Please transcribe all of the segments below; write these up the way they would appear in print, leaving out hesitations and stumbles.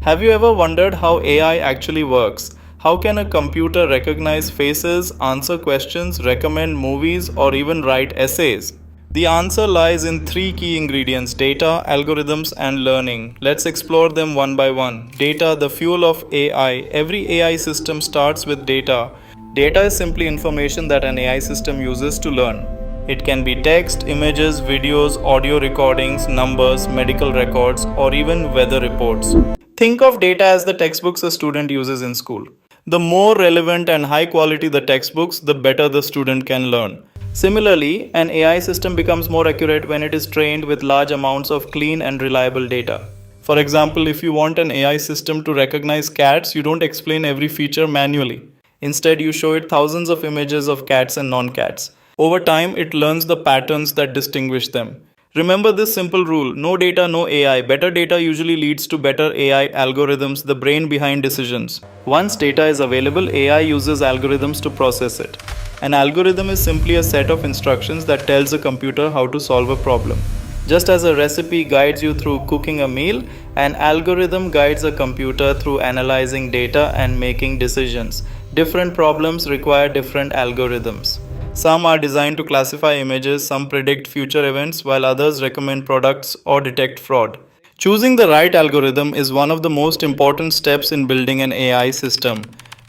Have you ever wondered how AI actually works? How can a computer recognize faces, answer questions, recommend movies, or even write essays? The answer lies in three key ingredients: data, algorithms, and learning. Let's explore them one by one. Data, the fuel of AI. Every AI system starts with data. Data is simply information that an AI system uses to learn. It can be text, images, videos, audio recordings, numbers, medical records, or even weather reports. Think of data as the textbooks a student uses in school. The more relevant and high quality the textbooks, the better the student can learn. Similarly, an AI system becomes more accurate when it is trained with large amounts of clean and reliable data. For example, if you want an AI system to recognize cats, you don't explain every feature manually. Instead, you show it thousands of images of cats and non-cats. Over time, it learns the patterns that distinguish them. Remember this simple rule: no data, no AI. Better data usually leads to better AI algorithms, the brain behind decisions. Once data is available, AI uses algorithms to process it. An algorithm is simply a set of instructions that tells a computer how to solve a problem. Just as a recipe guides you through cooking a meal, an algorithm guides a computer through analyzing data and making decisions. Different problems require different algorithms. Some are designed to classify images, some predict future events, while others recommend products or detect fraud. Choosing the right algorithm is one of the most important steps in building an AI system.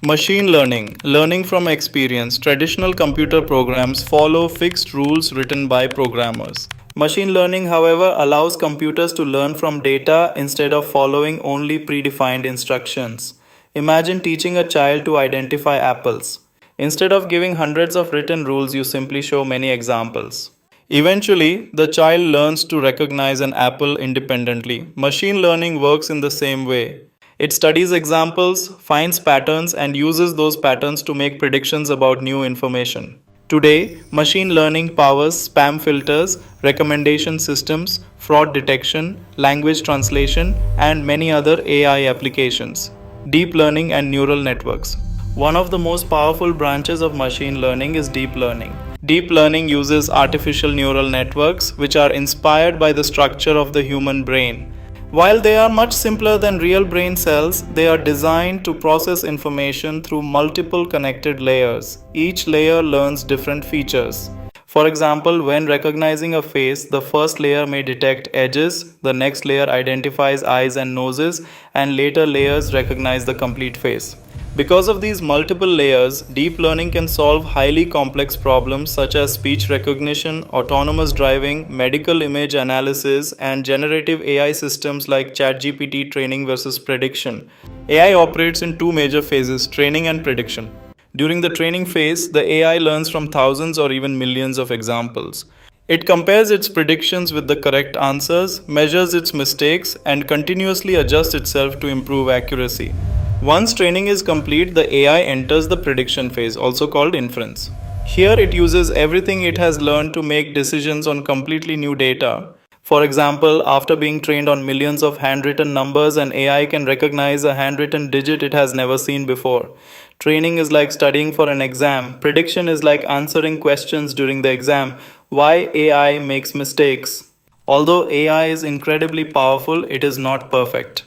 Machine learning, learning from experience. Traditional computer programs follow fixed rules written by programmers. Machine learning, however, allows computers to learn from data instead of following only predefined instructions. Imagine teaching a child to identify apples. Instead of giving hundreds of written rules, you simply show many examples. Eventually, the child learns to recognize an apple independently. Machine learning works in the same way. It studies examples, finds patterns, and uses those patterns to make predictions about new information. Today, machine learning powers spam filters, recommendation systems, fraud detection, language translation, and many other AI applications. Deep learning and neural networks. One of the most powerful branches of machine learning is deep learning. Deep learning uses artificial neural networks, which are inspired by the structure of the human brain. While they are much simpler than real brain cells, they are designed to process information through multiple connected layers. Each layer learns different features. For example, when recognizing a face, the first layer may detect edges, the next layer identifies eyes and noses, and later layers recognize the complete face. Because of these multiple layers, deep learning can solve highly complex problems such as speech recognition, autonomous driving, medical image analysis, and generative AI systems like ChatGPT training versus prediction. AI operates in two major phases: training and prediction. During the training phase, the AI learns from thousands or even millions of examples. It compares its predictions with the correct answers, measures its mistakes, and continuously adjusts itself to improve accuracy. Once training is complete, the AI enters the prediction phase, also called inference. Here it uses everything it has learned to make decisions on completely new data. For example, after being trained on millions of handwritten numbers, an AI can recognize a handwritten digit it has never seen before. Training is like studying for an exam. Prediction is like answering questions during the exam. Why AI makes mistakes? Although AI is incredibly powerful, it is not perfect.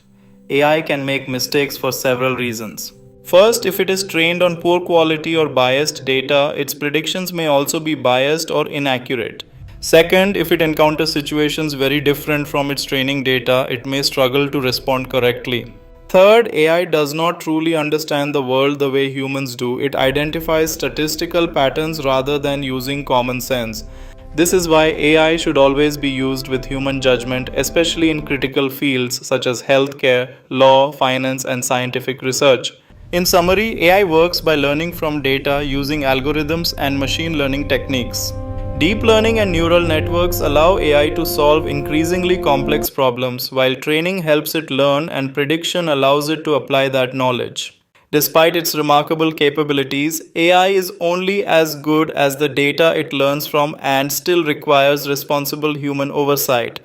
AI can make mistakes for several reasons. First, if it is trained on poor quality or biased data, its predictions may also be biased or inaccurate. Second, if it encounters situations very different from its training data, it may struggle to respond correctly. Third, AI does not truly understand the world the way humans do. It identifies statistical patterns rather than using common sense. This is why AI should always be used with human judgment, especially in critical fields such as healthcare, law, finance, and scientific research. In summary, AI works by learning from data using algorithms and machine learning techniques. Deep learning and neural networks allow AI to solve increasingly complex problems, while training helps it learn and prediction allows it to apply that knowledge. Despite its remarkable capabilities, AI is only as good as the data it learns from and still requires responsible human oversight.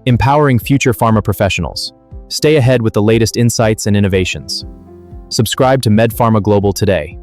Empowering future pharma professionals. Stay ahead with the latest insights and innovations. Subscribe to MedPharma Global today.